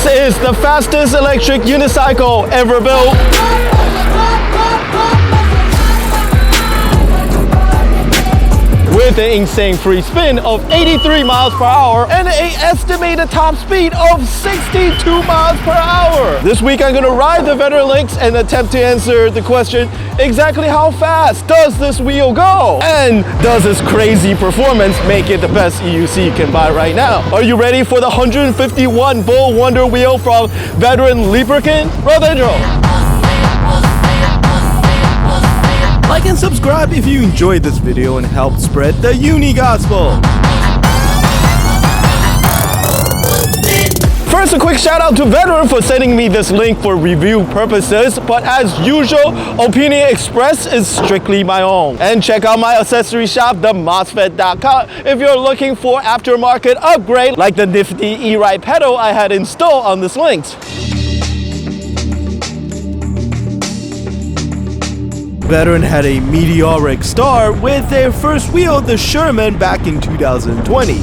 This is the fastest electric unicycle ever built. With an insane free spin of 83 miles per hour and an estimated top speed of 62 miles per hour. This week I'm gonna ride the Veteran Lynx and attempt to answer the question, exactly how fast does this wheel go? And does this crazy performance make it the best EUC you can buy right now? Are you ready for the 151 volt wonder wheel from Veteran Leaperkim? Roll the intro. Like and subscribe if you enjoyed this video and help spread the uni gospel. First, a quick shout out to Veteran for sending me this link for review purposes, but as usual, opinion expressed is strictly my own. And check out my accessory shop, themosfet.com, if you're looking for aftermarket upgrade like the nifty e-ride pedal I had installed on this Lynx. Veteran had a meteoric start with their first wheel, the Sherman, back in 2020.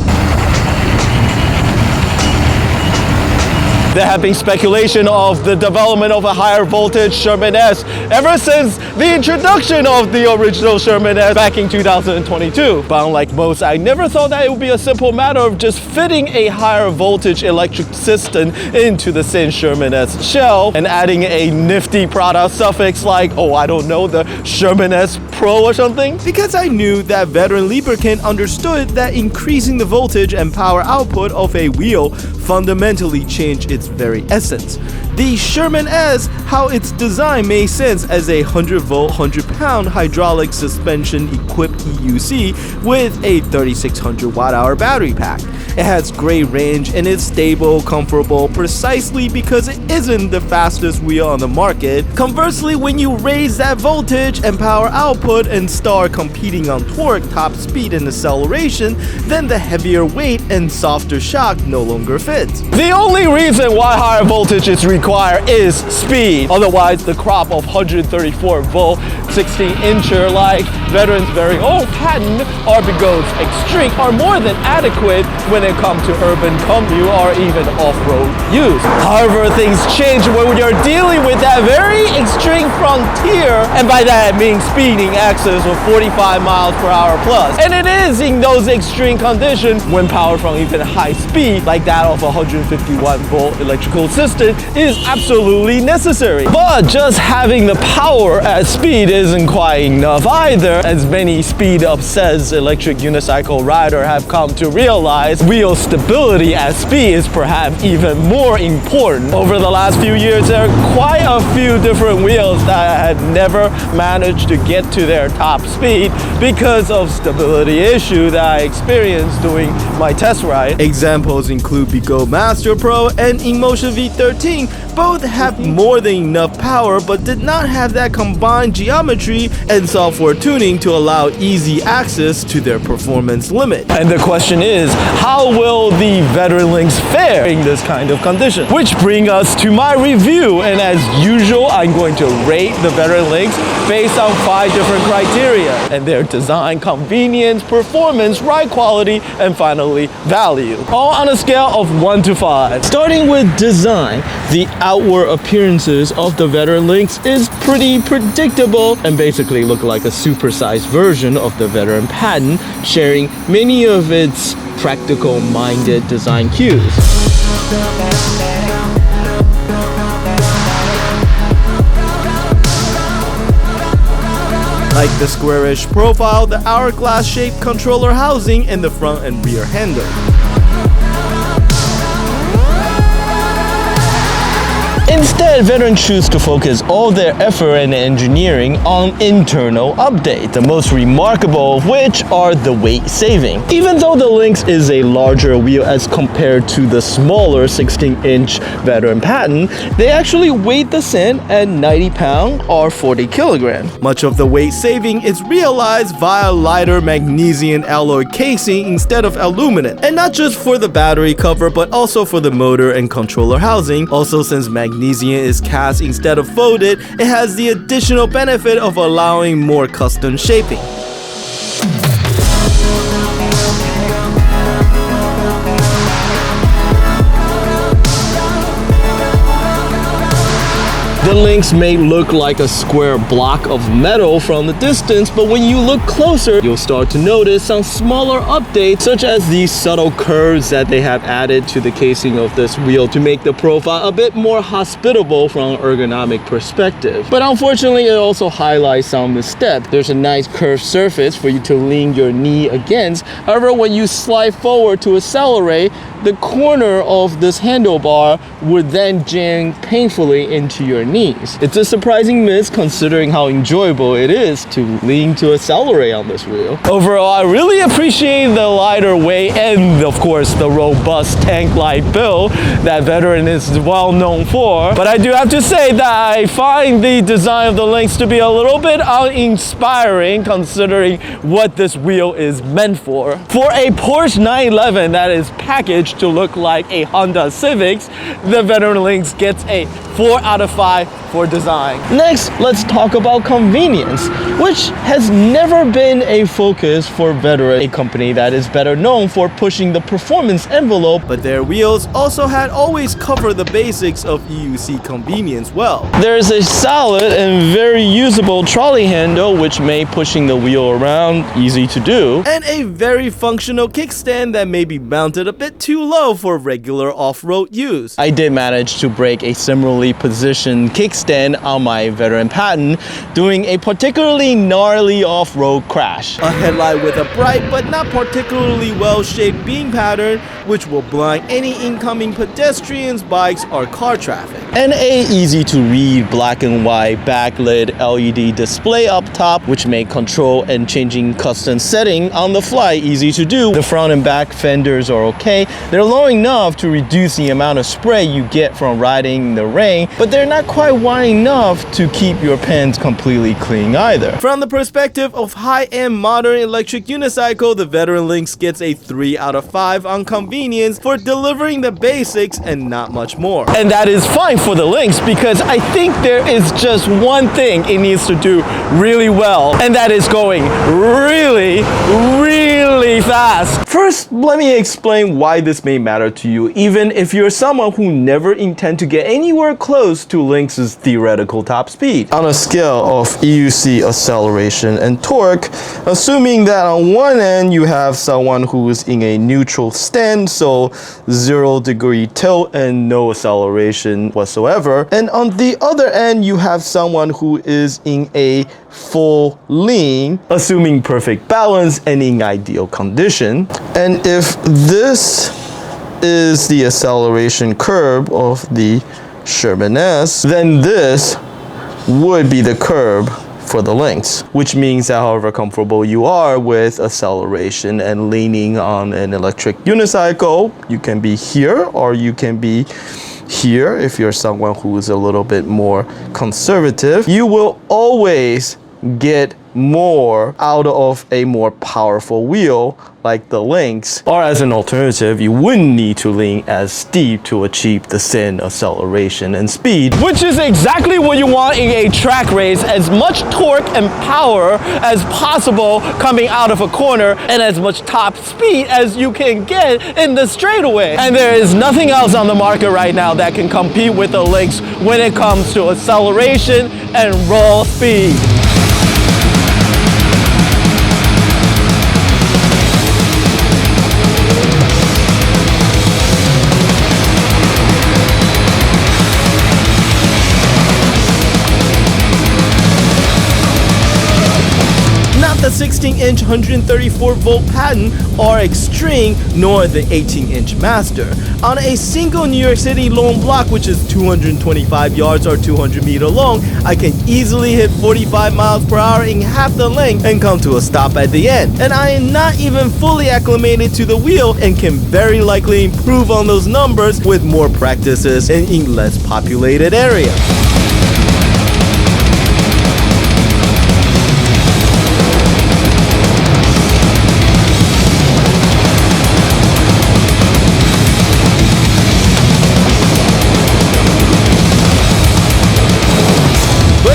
There have been speculation of the development of a higher voltage Sherman S ever since the introduction of the original Sherman S back in 2022. But unlike most, I never thought that it would be a simple matter of just fitting a higher voltage electric system into the same Sherman S shell and adding a nifty product suffix like, oh, I don't know, the Sherman S Pro or something. Because I knew that Veteran Leaperkim understood that increasing the voltage and power output of a wheel fundamentally changed its very essence. The Sherman S, how its design made sense as a 100 volt, 100 pound hydraulic suspension equipped EUC with a 3600 watt hour battery pack. It has great range and is stable, comfortable, precisely because it isn't the fastest wheel on the market. Conversely, when you raise that voltage and power output and start competing on torque, top speed, and acceleration, then the heavier weight and softer shock no longer fits. The only reason why higher voltage is required is speed. Otherwise, the crop of 134 volt 16-incher like Veteran's very own patent Armband Extreme are more than adequate when it comes to urban commute or even off-road use. However, things change when you're dealing with that very extreme frontier, and by that I mean speeding excess of 45 miles per hour plus. And it is in those extreme conditions when power from even high speed like that of a 151 volt electrical system is absolutely necessary. But just having the power at speed isn't quite enough either, as many speed-obsessed electric unicycle riders have come to realize wheel stability at speed is perhaps even more important. Over the last few years, there are quite a few different wheels that had never managed to get to their top speed because of stability issue that I experienced doing my test ride. Examples include Gmaster Pro and InMotion V13. Both have more than enough power but did not have that combined geometry and software tuning to allow easy access to their performance limit. And the question is, how will the Veteran Lynx fare in this kind of condition? Which brings us to my review, and as usual, I'm going to rate the Veteran Lynx based on 5 different criteria, and their design, convenience, performance, ride quality, and finally, value. All on a scale of 1 to 5. Starting with design, the outward appearances of the Veteran Lynx is pretty predictable and basically look like a supersized version of the Veteran patent, sharing many of its practical-minded design cues. Like the squarish profile, the hourglass-shaped controller housing, and the front and rear handle. Instead, Veteran choose to focus all their effort and engineering on internal updates, the most remarkable of which are the weight saving. Even though the Lynx is a larger wheel as compared to the smaller 16-inch Veteran patent, they actually weigh the same at 90 pounds or 40 kilograms. Much of the weight saving is realized via lighter magnesium alloy casing instead of aluminum, and not just for the battery cover but also for the motor and controller housing. Also, since magnesium is cast instead of folded, it has the additional benefit of allowing more custom shaping. The Lynx may look like a square block of metal from the distance, but when you look closer, you'll start to notice some smaller updates, such as these subtle curves that they have added to the casing of this wheel to make the profile a bit more hospitable from an ergonomic perspective. But unfortunately, it also highlights some missteps. There's a nice curved surface for you to lean your knee against. However, when you slide forward to accelerate, the corner of this handlebar would then jam painfully into your knees. It's a surprising miss considering how enjoyable it is to lean to accelerate on this wheel. Overall, I really appreciate the lighter weight and of course the robust tank-like build that Veteran is well known for. But I do have to say that I find the design of the Lynx to be a little bit uninspiring considering what this wheel is meant for. For a Porsche 911 that is packaged to look like a Honda Civic, the Veteran Lynx gets a 4 out of 5 for design. Next, let's talk about convenience, which has never been a focus for Veteran, a company that is better known for pushing the performance envelope, but their wheels also had always covered the basics of EUC convenience well. There is a solid and very usable trolley handle, which made pushing the wheel around easy to do, and a very functional kickstand that may be mounted a bit too low for regular off-road use. I did manage to break a similarly positioned kickstand on my Veteran Patent, doing a particularly gnarly off-road crash. A headlight with a bright but not particularly well-shaped beam pattern, which will blind any incoming pedestrians, bikes, or car traffic. And a easy-to-read black and white backlit LED display up top, which make control and changing custom setting on the fly easy to do. The front and back fenders are okay. They're low enough to reduce the amount of spray you get from riding in the rain, but they're not quite wide enough to keep your pants completely clean either. From the perspective of high-end modern electric unicycle, the Veteran Lynx gets a 3 out of 5 on convenience for delivering the basics and not much more. And that is fine for the Lynx because I think there is just one thing it needs to do really well, and that is going really fast. First, let me explain why this may matter to you, even if you're someone who never intend to get anywhere close to Lynx's theoretical top speed. On a scale of EUC acceleration and torque, assuming that on one end you have someone who's in a neutral stand, so 0-degree tilt and no acceleration whatsoever, and on the other end you have someone who is in a full lean, assuming perfect balance and in ideal condition. And if this is the acceleration curve of the Sherman S, then this would be the curve for the Lynx, which means that however comfortable you are with acceleration and leaning on an electric unicycle, you can be here or you can be here if you're someone who is a little bit more conservative. You will always get more out of a more powerful wheel like the Lynx, or as an alternative, you wouldn't need to lean as steep to achieve the same acceleration and speed, which is exactly what you want in a track race: as much torque and power as possible coming out of a corner and as much top speed as you can get in the straightaway. And there is nothing else on the market right now that can compete with the Lynx when it comes to acceleration and raw speed. The 16-inch 134-volt Patent are extreme, nor the 18-inch Master. On a single New York City lone block, which is 225 yards or 200 meters long, I can easily hit 45 miles per hour in half the length and come to a stop at the end. And I am not even fully acclimated to the wheel and can very likely improve on those numbers with more practices and in less populated areas.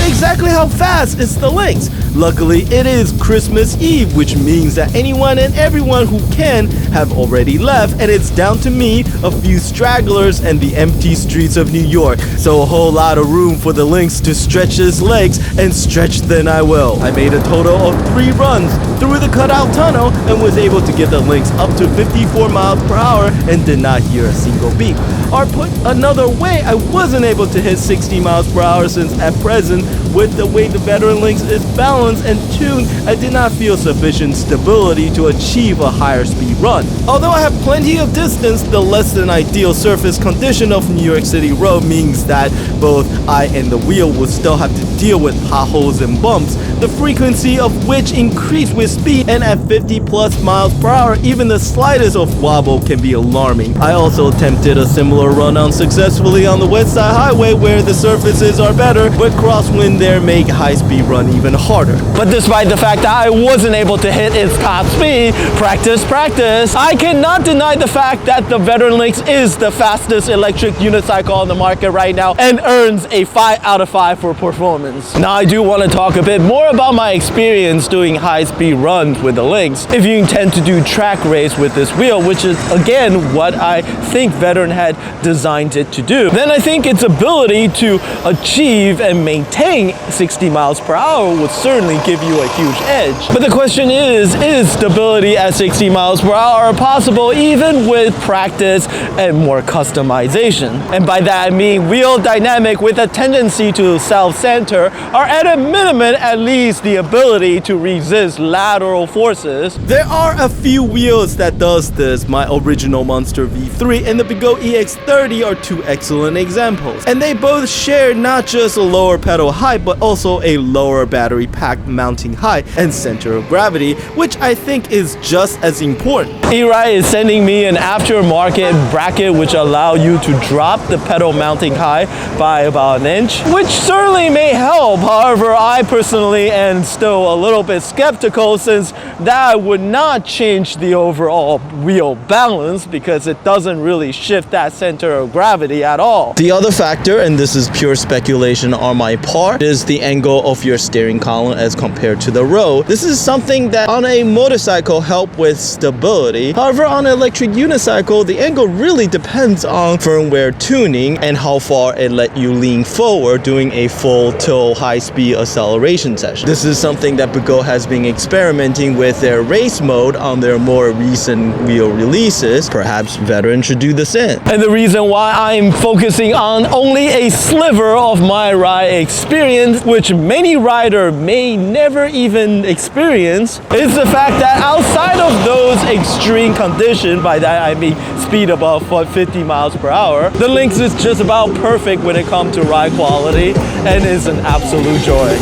Exactly how fast is the Lynx? Luckily, it is Christmas Eve, which means that anyone and everyone who can have already left, and it's down to me, a few stragglers, and the empty streets of New York. So a whole lot of room for the Lynx to stretch his legs, and stretch then I will. I made a total of 3 runs through the cutout tunnel and was able to get the Lynx up to 54 miles per hour and did not hear a single beep. Or put another way, I wasn't able to hit 60 miles per hour since at present, with the way the Veteran Lynx is balanced and tuned, I did not feel sufficient stability to achieve a higher speed run. Although I have plenty of distance, the less than ideal surface condition of New York City road means that both I and the wheel will still have to deal with potholes and bumps, the frequency of which increase with speed, and at 50 plus miles per hour, even the slightest of wobble can be alarming. I also attempted a similar run unsuccessfully on the West Side Highway where the surfaces are better, but crosswind there make high-speed run even harder. But despite the fact that I wasn't able to hit its top speed, practice, I cannot deny the fact that the Veteran Lynx is the fastest electric unicycle on the market right now and earns a 5 out of 5 for performance. Now I do want to talk a bit more about my experience doing high-speed runs with the Lynx. If you intend to do track race with this wheel, which is again what I think Veteran had designed it to do, then I think its ability to achieve and maintain 60 miles per hour would certainly give you a huge edge. But the question is stability at 60 miles per hour possible even with practice and more customization? And by that I mean wheel dynamic with a tendency to self-center, or at a minimum at least the ability to resist lateral forces. There are a few wheels that does this. My original Monster V3 and the Bigo EX30 are 2 excellent examples, and they both share not just a lower pedal height but also a lower battery pack mounting height and center of gravity, which I think is just as important. E-Ride is sending me an aftermarket bracket which allow you to drop the pedal mounting height by about an inch, which certainly may help. However, I personally am still a little bit skeptical since that would not change the overall wheel balance because it doesn't really shift that center of gravity at all. The other factor, and this is pure speculation on my part, is the angle of your steering column as compared to the road. This is something that on a motorcycle help with stability. However, on an electric unicycle, the angle really depends on firmware tuning and how far it let you lean forward doing a full tilt high-speed acceleration session. This is something that Bigo has been experimenting with their race mode on their more recent wheel releases. Perhaps Veteran should do the same. And the reason why I'm focusing on only a sliver of my ride experience, which many riders may never even experience, is the fact that outside of those extreme conditions, by that I mean speed above 50 miles per hour, the Lynx is just about perfect when it comes to ride quality and is an absolute joy.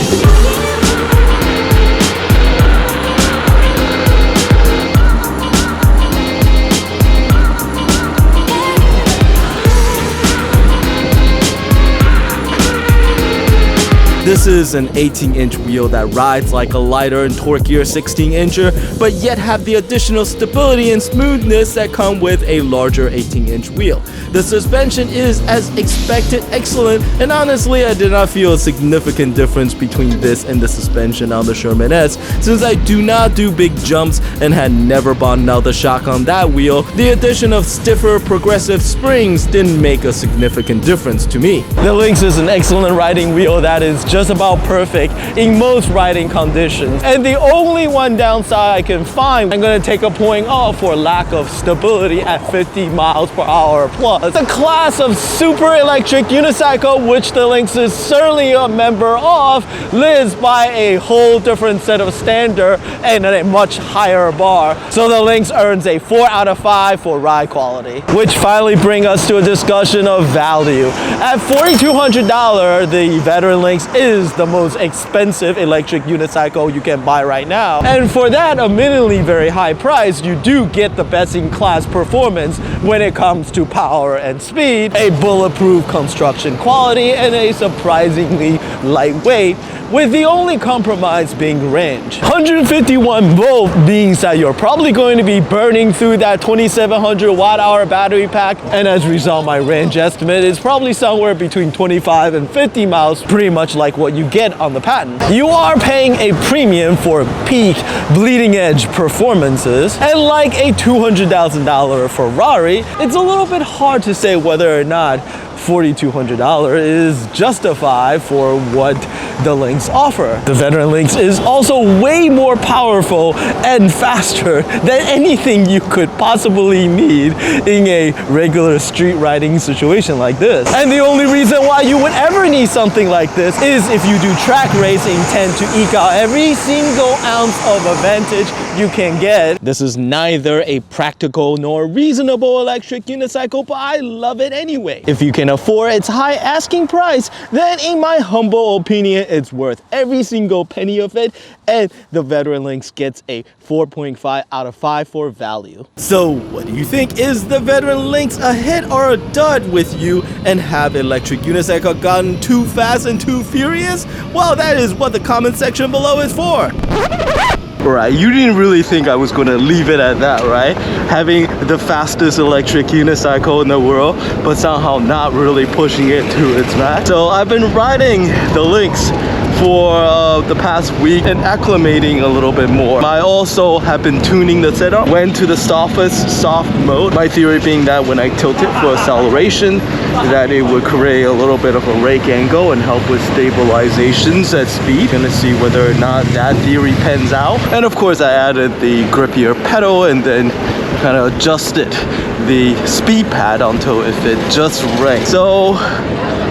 This is an 18-inch wheel that rides like a lighter and torquier 16-incher, but yet have the additional stability and smoothness that come with a larger 18-inch wheel. The suspension is, as expected, excellent, and honestly, I did not feel a significant difference between this and the suspension on the Sherman S, since I do not do big jumps and had never bottomed out the shock on that wheel. The addition of stiffer progressive springs didn't make a significant difference to me. The Lynx is an excellent riding wheel that is just about perfect in most riding conditions. And the only one downside I can find, I'm going to take a point off for lack of stability at 50 miles per hour plus. The class of super electric unicycle, which the Lynx is certainly a member of, lives by a whole different set of standard and a much higher bar. So the Lynx earns a 4 out of 5 for ride quality. Which finally brings us to a discussion of value. At $4,200, the Veteran Lynx is the most expensive electric unicycle you can buy right now. And for that admittedly very high price, you do get the best-in-class performance when it comes to power and speed, a bulletproof construction quality, and a surprisingly lightweight, with the only compromise being range. 151 volt means that you're probably going to be burning through that 2700 watt-hour battery pack, and as a result, my range estimate is probably somewhere between 25 and 50 miles, pretty much like what you get on the patent. You are paying a premium for peak bleeding edge performances, and like a $200,000 Ferrari, it's a little bit hard to say whether or not $4,200 is justified for what the Lynx offer. The Veteran Lynx is also way more powerful and faster than anything you could possibly need in a regular street riding situation like this. And the only reason why you would ever need something like this is if you do track racing, tend to eke out every single ounce of advantage you can get. This is neither a practical nor reasonable electric unicycle, but I love it anyway. If you can afford its high asking price, then in my humble opinion, it's worth every single penny of it, and the Veteran Lynx gets a 4.5 out of 5 for value. So what do you think? Is the Veteran Lynx a hit or a dud with you, and have electric unicycle gotten too fast and too furious? Well, that is what the comment section below is for. Right, you didn't really think I was gonna leave it at that, right? Having the fastest electric unicycle in the world, but somehow not really pushing it to its max. So I've been riding the Lynx for the past week and acclimating a little bit more. I also have been tuning the setup, went to the softest soft mode. My theory being that when I tilt it for acceleration, that it would create a little bit of a rake angle and help with stabilizations at speed. Gonna see whether or not that theory pans out. And of course I added the grippier pedal and then kind of adjusted the speed pad until it fit just right. So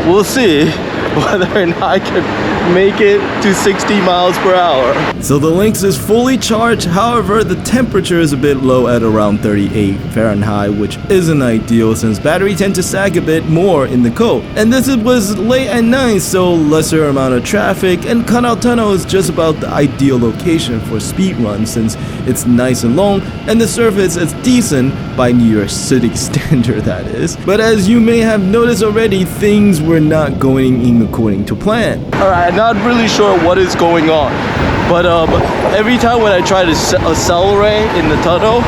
we'll see whether or not I can make it to 60 miles per hour. So the Lynx is fully charged, however the temperature is a bit low at around 38 Fahrenheit, which isn't ideal since battery tend to sag a bit more in the cold. And this was late at night, so lesser amount of traffic, and Cutout Tunnel is just about the ideal location for speed runs since it's nice and long and the surface is decent by New York City standard, that is. But as you may have noticed already, things were not going in according to plan. Alright, I'm not really sure what is going on, but every time when I try to accelerate in the tunnel,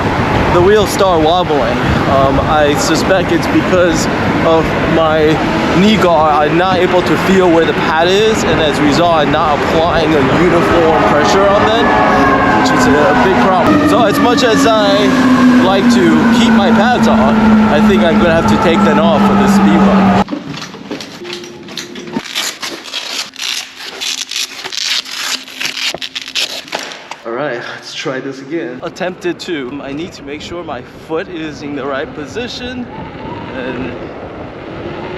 the wheels start wobbling. I suspect it's because of my knee guard. I'm not able to feel where the pad is, and as a result, I'm not applying a uniform pressure on them, which is a big problem. So as much as I like to keep my pads on, I think I'm gonna have to take them off for this speed run. Alright, let's try this again. Attempted to. I need to make sure my foot is in the right position, and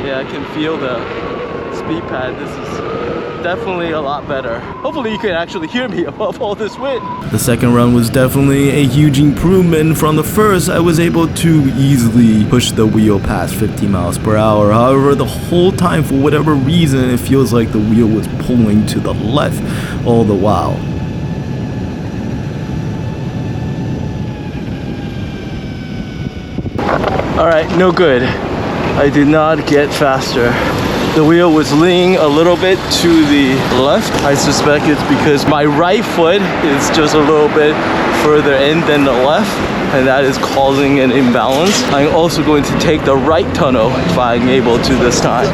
yeah, I can feel the speed pad. This is definitely a lot better. Hopefully you can actually hear me above all this wind. The second run was definitely a huge improvement from the first. I was able to easily push the wheel past 50 miles per hour. However, the whole time, for whatever reason, it feels like the wheel was pulling to the left all the while. Alright, no good. I did not get faster. The wheel was leaning a little bit to the left. I suspect it's because my right foot is just a little bit further in than the left, and that is causing an imbalance. I'm also going to take the right tunnel if I'm able to this time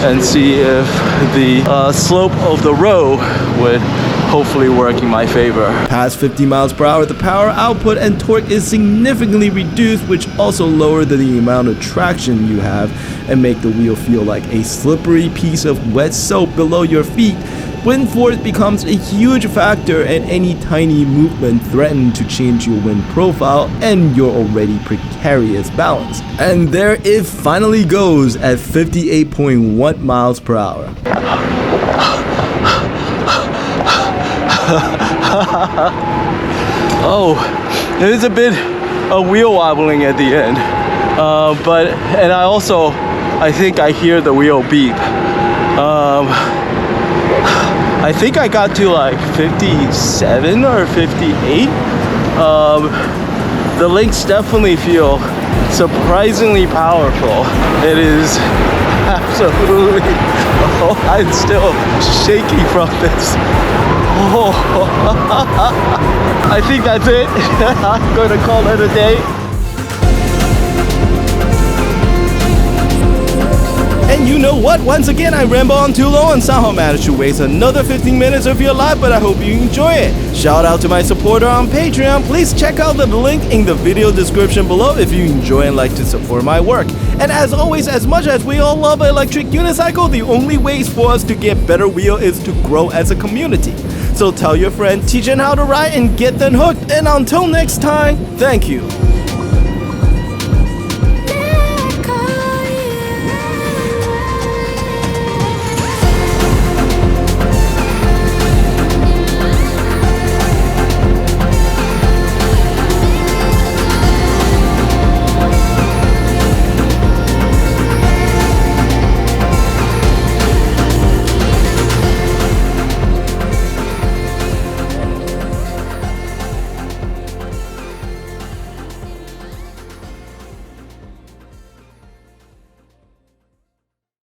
and see if the slope of the road would hopefully work in my favor. Past 50 miles per hour, the power output and torque is significantly reduced, which also lower the amount of traction you have and make the wheel feel like a slippery piece of wet soap below your feet. Wind force becomes a huge factor, and any tiny movement threatens to change your wind profile and your already precarious balance. And there it finally goes at 58.1 miles per hour. Oh, there is a bit of wheel wobbling at the end, and I think I hear the wheel beep. I think I got to like 57 or 58. The Lynx definitely feel surprisingly powerful. It is absolutely I'm still shaking from this. Oh, I think that's it. I'm going to call it a day. And you know what? Once again, I ramble on too long and somehow managed to waste another 15 minutes of your life, but I hope you enjoy it. Shout out to my supporter on Patreon. Please check out the link in the video description below if you enjoy and like to support my work. And as always, as much as we all love electric unicycle, the only ways for us to get better wheel is to grow as a community. So tell your friend, teach them how to ride and get them hooked. And until next time, thank you.